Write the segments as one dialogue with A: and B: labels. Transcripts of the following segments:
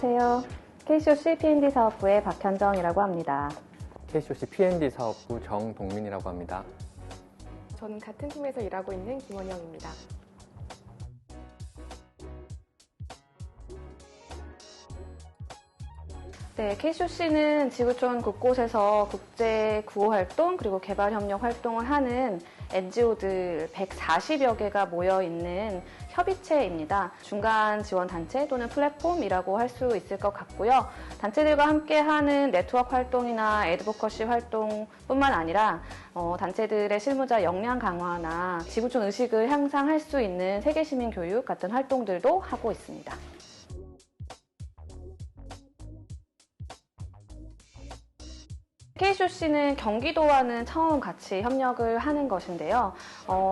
A: 안녕하세요. KCOC P&D 사업부의 박현정이라고 합니다.
B: KCOC P&D 사업부 정동민이라고 합니다.
C: 저는 같은 팀에서 일하고 있는 김원영입니다.
A: 네, KCOC는 지구촌 곳곳에서 국제 구호 활동 그리고 개발 협력 활동을 하는 NGO들 140여 개가 모여 있는 협의체입니다. 중간 지원 단체 또는 플랫폼이라고 할 수 있을 것 같고요. 단체들과 함께하는 네트워크 활동이나 애드보커시 활동뿐만 아니라 단체들의 실무자 역량 강화나 지구촌 의식을 향상할 수 있는 세계시민 교육 같은 활동들도 하고 있습니다. KCOC는 경기도와는 처음 같이 협력을 하는 것인데요.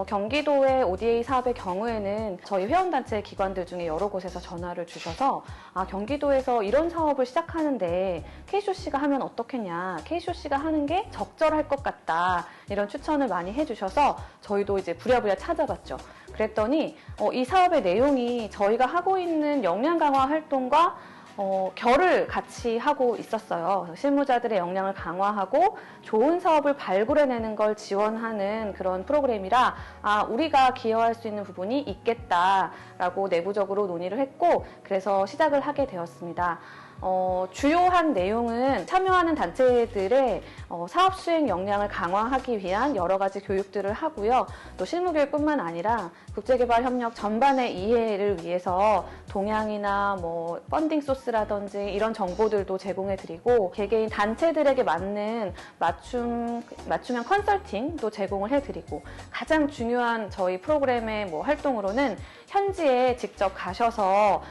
A: 경기도의 ODA 사업의 경우에는 저희 회원단체 기관들 중에 여러 곳에서 전화를 주셔서 경기도에서 이런 사업을 시작하는데 KCOC가 하면 어떻겠냐, KCOC가 하는 게 적절할 것 같다, 이런 추천을 많이 해주셔서 저희도 이제 부랴부랴 찾아봤죠. 그랬더니 이 사업의 내용이 저희가 하고 있는 역량 강화 활동과 결을 같이 하고 있었어요. 실무자들의 역량을 강화하고 좋은 사업을 발굴해내는 걸 지원하는 그런 프로그램이라 우리가 기여할 수 있는 부분이 있겠다라고 내부적으로 논의를 했고, 그래서 시작을 하게 되었습니다. 주요한 내용은 참여하는 단체들의 사업 수행 역량을 강화하기 위한 여러 가지 교육들을 하고요. 또 실무교육뿐만 아니라 국제개발 협력 전반의 이해를 위해서 동향이나 펀딩 소스라든지 이런 정보들도 제공해드리고, 개개인 단체들에게 맞는 맞춤형 컨설팅도 제공을 해드리고, 가장 중요한 저희 프로그램의 활동으로는 현지에 직접 가셔서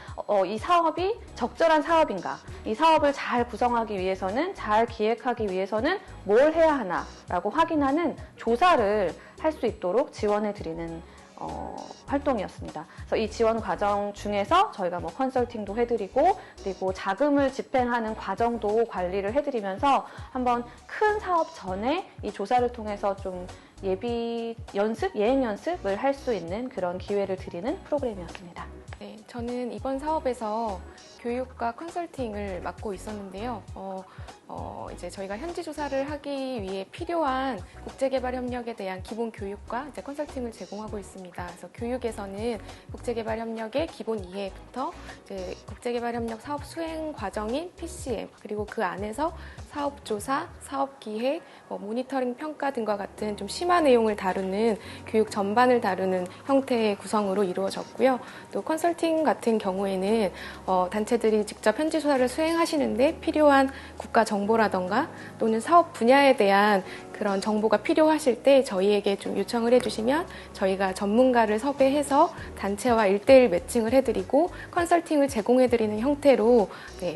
A: 이 사업이 적절한 사업인가, 이 사업을 잘 구성하기 위해서는, 잘 기획하기 위해서는 뭘 해야 하나라고 확인하는 조사를 할 수 있도록 지원해드리는 활동이었습니다. 그래서 이 지원 과정 중에서 저희가 컨설팅도 해드리고, 그리고 자금을 집행하는 과정도 관리를 해드리면서 한번 큰 사업 전에 이 조사를 통해서 좀 예행 연습을 할 수 있는 그런 기회를 드리는 프로그램이었습니다.
C: 네, 저는 이번 사업에서 교육과 컨설팅을 맡고 있었는데요. 이제 저희가 현지 조사를 하기 위해 필요한 국제개발 협력에 대한 기본 교육과 이제 컨설팅을 제공하고 있습니다. 그래서 교육에서는 국제개발 협력의 기본 이해부터 이제 국제개발 협력 사업 수행 과정인 PCM, 그리고 그 안에서 사업 조사, 사업 기획, 모니터링 평가 등과 같은 좀 심화 내용을 다루는 교육 전반을 다루는 형태의 구성으로 이루어졌고요. 또 컨설팅 같은 경우에는 단체들이 직접 현지 조사를 수행하시는데 필요한 국가 정보라던가 또는 사업 분야에 대한 그런 정보가 필요하실 때 저희에게 좀 요청을 해주시면 저희가 전문가를 섭외해서 단체와 1:1 매칭을 해드리고 컨설팅을 제공해드리는 형태로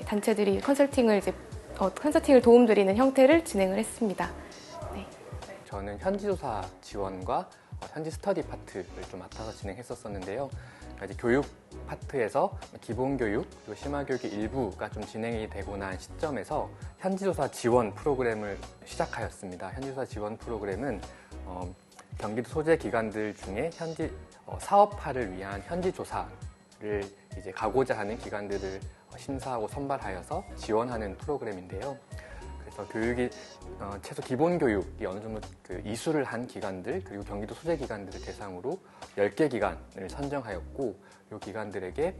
C: 단체들이 컨설팅을 도움드리는 형태를 진행을 했습니다. 네.
B: 저는 현지조사 지원과 현지 스터디 파트를 좀 맡아서 진행했었는데요. 이제 교육 파트에서 기본교육 그리고 심화교육의 일부가 좀 진행이 되고 난 시점에서 현지조사 지원 프로그램을 시작하였습니다. 현지조사 지원 프로그램은 경기도 소재 기관들 중에 현지 사업화를 위한 현지조사를 이제 가고자 하는 기관들을 심사하고 선발하여서 지원하는 프로그램인데요. 그래서 교육이 최소 기본 교육이 어느 정도 이수를 한 기관들, 그리고 경기도 소재 기관들을 대상으로 10개 기관을 선정하였고, 이 기관들에게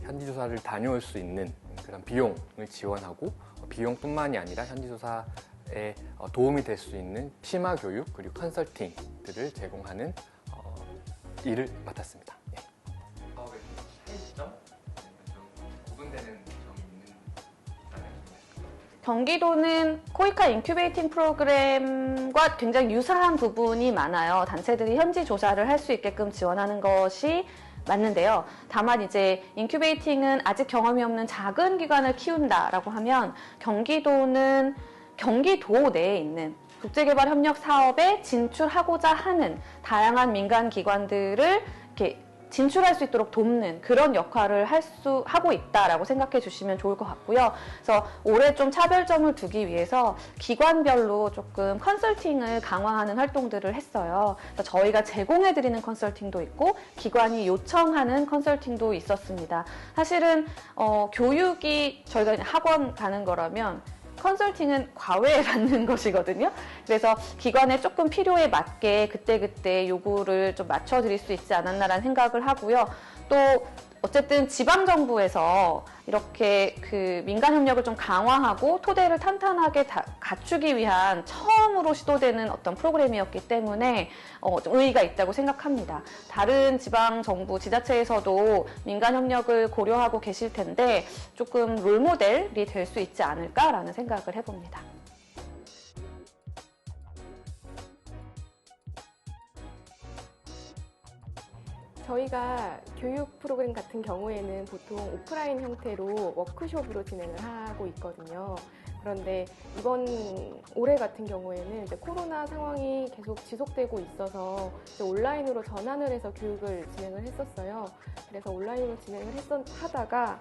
B: 현지 조사를 다녀올 수 있는 그런 비용을 지원하고, 비용뿐만이 아니라 현지 조사에 도움이 될 수 있는 심화 교육 그리고 컨설팅들을 제공하는 일을 맡았습니다. 사업의 차이점, 구분되는 점이 있는
A: 경기도는 코이카 인큐베이팅 프로그램과 굉장히 유사한 부분이 많아요. 단체들이 현지 조사를 할 수 있게끔 지원하는 것이 맞는데요. 다만 이제 인큐베이팅은 아직 경험이 없는 작은 기관을 키운다라고 하면, 경기도는 경기도 내에 있는 국제개발 협력 사업에 진출하고자 하는 다양한 민간 기관들을 이렇게 진출할 수 있도록 돕는 그런 역할을 하고 있다라고 생각해 주시면 좋을 것 같고요. 그래서 올해 좀 차별점을 두기 위해서 기관별로 조금 컨설팅을 강화하는 활동들을 했어요. 그래서 저희가 제공해 드리는 컨설팅도 있고 기관이 요청하는 컨설팅도 있었습니다. 사실은 교육이 저희가 학원 가는 거라면 컨설팅은 과외 받는 것이거든요. 그래서 기관의 조금 필요에 맞게 그때그때 요구를 좀 맞춰드릴 수 있지 않았나라는 생각을 하고요. 또 어쨌든 지방정부에서 이렇게 그 민간 협력을 좀 강화하고 토대를 탄탄하게 갖추기 위한 처음으로 시도되는 어떤 프로그램이었기 때문에 좀 의의가 있다고 생각합니다. 다른 지방정부 지자체에서도 민간 협력을 고려하고 계실 텐데 조금 롤모델이 될 수 있지 않을까라는 생각을 해봅니다.
C: 저희가 교육 프로그램 같은 경우에는 보통 오프라인 형태로 워크숍으로 진행을 하고 있거든요. 그런데 올해 같은 경우에는 이제 코로나 상황이 계속 지속되고 있어서 이제 온라인으로 전환을 해서 교육을 진행을 했었어요. 그래서 온라인으로 진행을 하다가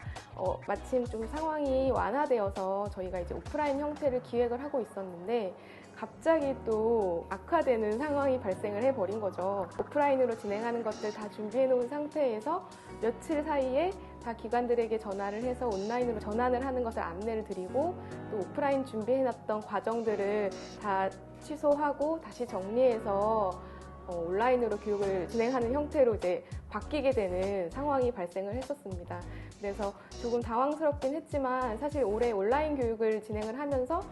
C: 마침 좀 상황이 완화되어서 저희가 이제 오프라인 형태를 기획을 하고 있었는데 갑자기 또 악화되는 상황이 발생을 해버린 거죠. 오프라인으로 진행하는 것들 다 준비해 놓은 상태에서 며칠 사이에 다 기관들에게 전화를 해서 온라인으로 전환을 하는 것을 안내를 드리고 또 오프라인 준비해 놨던 과정들을 다 취소하고 다시 정리해서 온라인으로 교육을 진행하는 형태로 이제 바뀌게 되는 상황이 발생을 했었습니다. 그래서 조금 당황스럽긴 했지만 사실 올해 온라인 교육을 진행을 하면서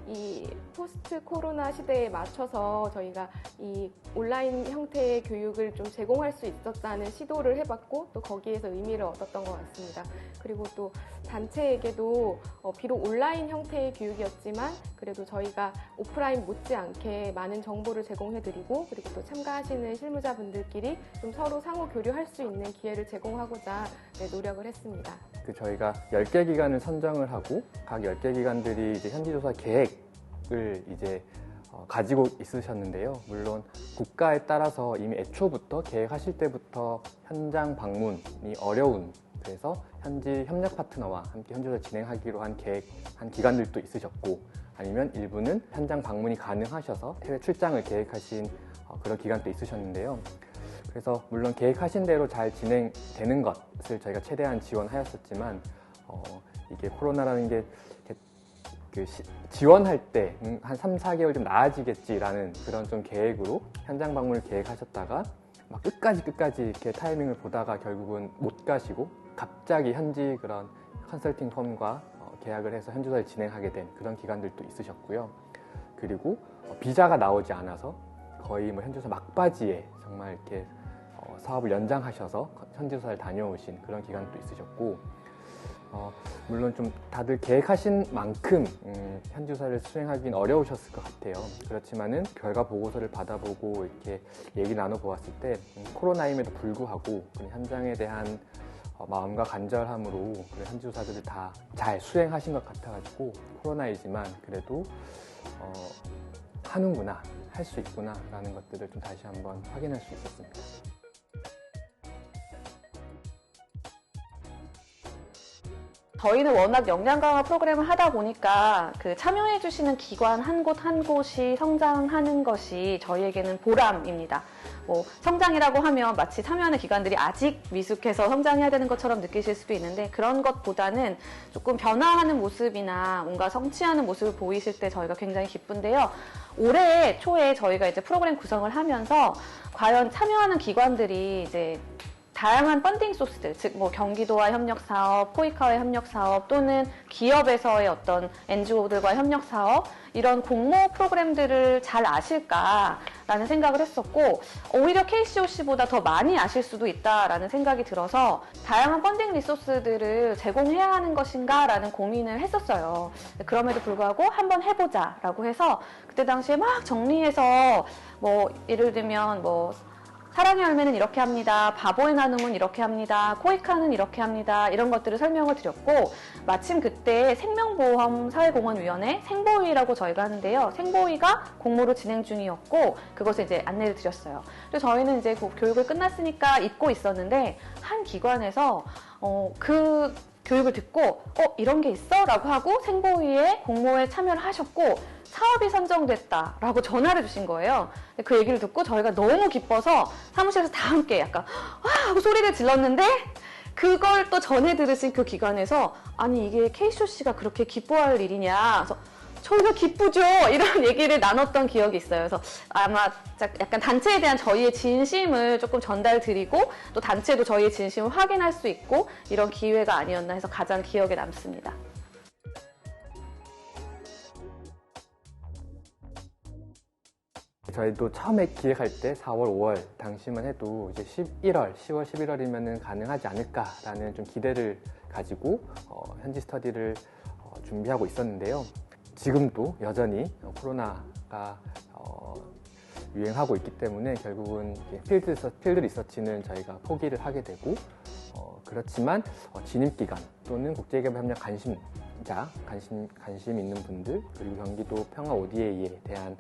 C: 이 포스트 코로나 시대에 맞춰서 저희가 이 온라인 형태의 교육을 좀 제공할 수 있었다는 시도를 해봤고 또 거기에서 의미를 얻었던 것 같습니다. 그리고 또 단체에게도 비록 온라인 형태의 교육이었지만 그래도 저희가 오프라인 못지않게 많은 정보를 제공해드리고 그리고 또 참가하시는 실무자분들끼리 좀 서로 상호 교류할 수 있는 기회를 제공하고자 노력을 했습니다.
B: 저희가 10개 기관을 선정을 하고 각 10개 기관들이 이제 현지조사 계획을 이제 가지고 있으셨는데요. 물론 국가에 따라서 이미 애초부터 계획하실 때부터 현장 방문이 어려운 그래서 현지 협력 파트너와 함께 현지조사를 진행하기로 한 기관들도 있으셨고 아니면 일부는 현장 방문이 가능하셔서 해외 출장을 계획하신 그런 기관도 있으셨는데요. 그래서 물론 계획하신 대로 잘 진행되는 것을 저희가 최대한 지원하였었지만 이게 코로나라는 게 지원할 때 한 3, 4개월 좀 나아지겠지라는 그런 좀 계획으로 현장 방문을 계획하셨다가 막 끝까지 이렇게 타이밍을 보다가 결국은 못 가시고 갑자기 현지 그런 컨설팅 펌과 계약을 해서 현지조사를 진행하게 된 그런 기관들도 있으셨고요. 그리고 비자가 나오지 않아서 거의 현지조사 막바지에 정말 이렇게 사업을 연장하셔서 현지조사를 다녀오신 그런 기관도 있으셨고 물론 좀 다들 계획하신 만큼 현지조사를 수행하기는 어려우셨을 것 같아요. 그렇지만은 결과 보고서를 받아보고 이렇게 얘기 나눠보았을 때 코로나임에도 불구하고 현장에 대한 마음과 간절함으로 현지조사들을 다 잘 수행하신 것 같아가지고 코로나이지만 그래도 하는구나, 할 수 있구나 라는 것들을 좀 다시 한번 확인할 수 있었습니다.
A: 저희는 워낙 역량 강화 프로그램을 하다 보니까 그 참여해주시는 기관 한 곳 한 곳이 성장하는 것이 저희에게는 보람입니다. 성장이라고 하면 마치 참여하는 기관들이 아직 미숙해서 성장해야 되는 것처럼 느끼실 수도 있는데 그런 것보다는 조금 변화하는 모습이나 뭔가 성취하는 모습을 보이실 때 저희가 굉장히 기쁜데요. 올해 초에 저희가 이제 프로그램 구성을 하면서 과연 참여하는 기관들이 이제 다양한 펀딩 소스들, 즉 경기도와 협력 사업, 포이카와의 협력 사업 또는 기업에서의 어떤 NGO들과 협력 사업 이런 공모 프로그램들을 잘 아실까라는 생각을 했었고 오히려 KCOC보다 더 많이 아실 수도 있다라는 생각이 들어서 다양한 펀딩 리소스들을 제공해야 하는 것인가라는 고민을 했었어요. 그럼에도 불구하고 한번 해보자라고 해서 그때 당시에 막 정리해서 예를 들면 사랑의 열매는 이렇게 합니다. 바보의 나눔은 이렇게 합니다. 코이카는 이렇게 합니다. 이런 것들을 설명을 드렸고 마침 그때 생명보험사회공헌위원회 생보위라고 저희가 하는데요. 생보위가 공모로 진행 중이었고 그것을 이제 안내를 드렸어요. 그래서 저희는 이제 교육을 끝났으니까 잊고 있었는데 한 기관에서 그 교육을 듣고 이런 게 있어? 라고 하고 생보위에 공모에 참여를 하셨고 사업이 선정됐다라고 전화를 주신 거예요. 그 얘기를 듣고 저희가 너무 기뻐서 사무실에서 다 함께 약간 와! 하고 소리를 질렀는데 그걸 또 전해 들으신 그 기관에서 아니 이게 KCOC가 그렇게 기뻐할 일이냐. 그래서 저희가 기쁘죠. 이런 얘기를 나눴던 기억이 있어요. 그래서 아마 약간 단체에 대한 저희의 진심을 조금 전달드리고 또 단체도 저희의 진심을 확인할 수 있고 이런 기회가 아니었나 해서 가장 기억에 남습니다.
B: 저희도 처음에 기획할 때 4월, 5월 당시만 해도 이제 10월, 11월이면 가능하지 않을까라는 좀 기대를 가지고 현지 스터디를 준비하고 있었는데요. 지금도 여전히 코로나가 유행하고 있기 때문에 결국은 필드 리서치는 저희가 포기를 하게 되고 그렇지만 진입기관 또는 국제개발협력 관심 있는 분들 그리고 경기도 평화 ODA에 대한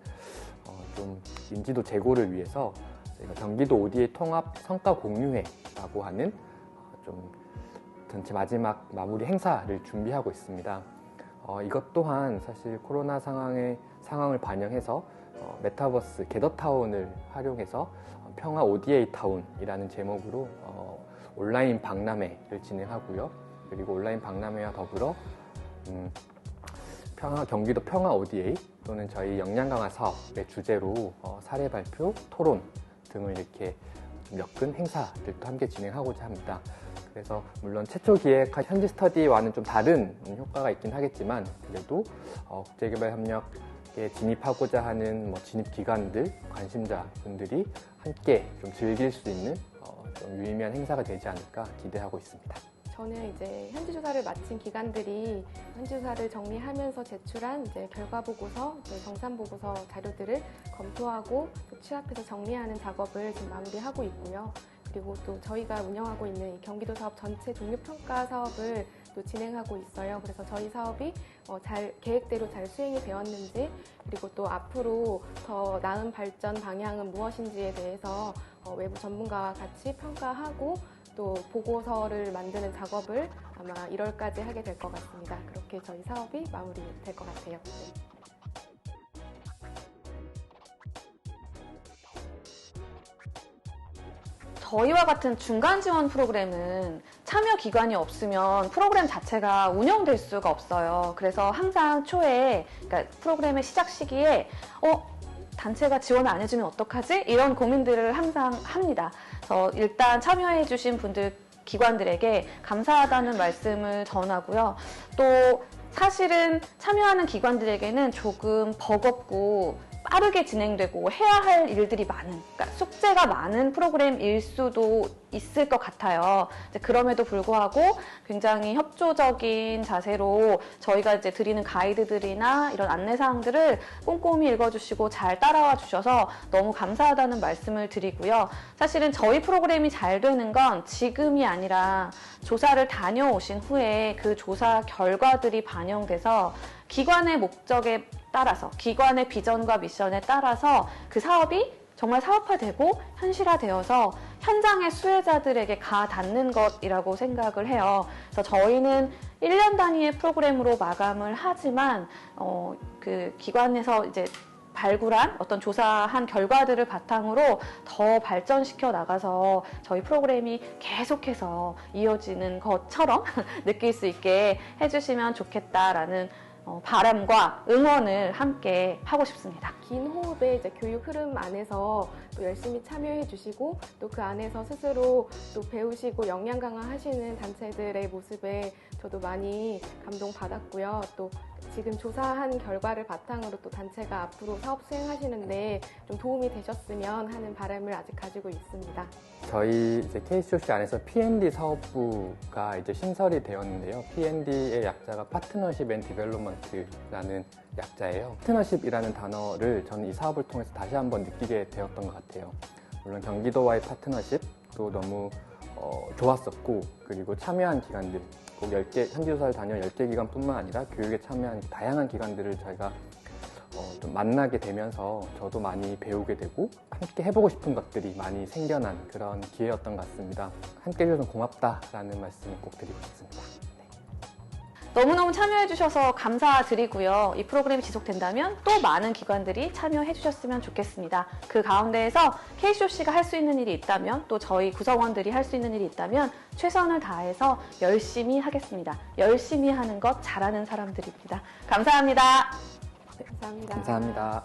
B: 좀 인지도 제고를 위해서 저희가 경기도 ODA 통합 성과 공유회라고 하는 좀 전체 마지막 마무리 행사를 준비하고 있습니다. 이것 또한 사실 코로나 상황을 반영해서 메타버스 게더타운을 활용해서 평화 ODA 타운이라는 제목으로 온라인 박람회를 진행하고요. 그리고 온라인 박람회와 더불어 경기도 평화 ODA 또는 저희 역량 강화 사업의 주제로 사례 발표, 토론 등을 이렇게 좀 엮은 행사들도 함께 진행하고자 합니다. 그래서 물론 최초 기획한 현지 스터디와는 좀 다른 효과가 있긴 하겠지만 그래도 국제개발협력에 진입하고자 하는 진입기관들, 관심자분들이 함께 좀 즐길 수 있는 좀 유의미한 행사가 되지 않을까 기대하고 있습니다.
C: 저는 이제 현지조사를 마친 기관들이 현지조사를 정리하면서 제출한 이제 결과보고서, 정산보고서 자료들을 검토하고 또 취합해서 정리하는 작업을 지금 마무리하고 있고요. 그리고 또 저희가 운영하고 있는 경기도 사업 전체 종류평가 사업을 또 진행하고 있어요. 그래서 저희 사업이 계획대로 잘 수행이 되었는지 그리고 또 앞으로 더 나은 발전 방향은 무엇인지에 대해서 외부 전문가와 같이 평가하고 또 보고서를 만드는 작업을 아마 1월까지 하게 될 것 같습니다. 그렇게 저희 사업이 마무리될 것 같아요. 네.
A: 저희와 같은 중간 지원 프로그램은 참여 기관이 없으면 프로그램 자체가 운영될 수가 없어요. 그래서 항상 초에, 그러니까 프로그램의 시작 시기에 단체가 지원을 안 해주면 어떡하지? 이런 고민들을 항상 합니다. 그래서 일단 참여해주신 분들, 기관들에게 감사하다는 말씀을 전하고요. 또 사실은 참여하는 기관들에게는 조금 버겁고 빠르게 진행되고 해야 할 일들이 많은, 그러니까 숙제가 많은 프로그램일 수도 있을 것 같아요. 그럼에도 불구하고 굉장히 협조적인 자세로 저희가 이제 드리는 가이드들이나 이런 안내사항들을 꼼꼼히 읽어주시고 잘 따라와 주셔서 너무 감사하다는 말씀을 드리고요. 사실은 저희 프로그램이 잘 되는 건 지금이 아니라 조사를 다녀오신 후에 그 조사 결과들이 반영돼서 기관의 목적에 따라서, 기관의 비전과 미션에 따라서 그 사업이 정말 사업화되고 현실화되어서 현장의 수혜자들에게 가 닿는 것이라고 생각을 해요. 그래서 저희는 1년 단위의 프로그램으로 마감을 하지만 그 기관에서 이제 발굴한 어떤 조사한 결과들을 바탕으로 더 발전시켜 나가서 저희 프로그램이 계속해서 이어지는 것처럼 느낄 수 있게 해주시면 좋겠다라는 바람과 응원을 함께 하고 싶습니다.
C: 긴 호흡의 이제 교육 흐름 안에서 또 열심히 참여해 주시고 또 그 안에서 스스로 또 배우시고 역량 강화하시는 단체들의 모습에 저도 많이 감동받았고요. 또 지금 조사한 결과를 바탕으로 또 단체가 앞으로 사업 수행하시는데 좀 도움이 되셨으면 하는 바람을 아직 가지고 있습니다.
B: 저희 이제 KCOC 안에서 P&D 사업부가 이제 신설이 되었는데요. P&D의 약자가 파트너십 앤 디벨롭먼트라는 약자예요. 파트너십이라는 단어를 저는 이 사업을 통해서 다시 한번 느끼게 되었던 것 같아요. 물론 경기도와의 파트너십도 너무 좋았었고, 그리고 참여한 기관들, 꼭 10개, 현지조사를 다녀 10개 기관뿐만 아니라 교육에 참여한 다양한 기관들을 저희가 좀 만나게 되면서 저도 많이 배우게 되고 함께 해보고 싶은 것들이 많이 생겨난 그런 기회였던 것 같습니다. 함께 해주셔서 고맙다라는 말씀을 꼭 드리고 싶습니다.
A: 너무너무 참여해주셔서 감사드리고요. 이 프로그램이 지속된다면 또 많은 기관들이 참여해주셨으면 좋겠습니다. 그 가운데에서 KCOC가 할 수 있는 일이 있다면, 또 저희 구성원들이 할 수 있는 일이 있다면 최선을 다해서 열심히 하겠습니다. 열심히 하는 것 잘하는 사람들입니다. 감사합니다.
C: 감사합니다.
B: 감사합니다.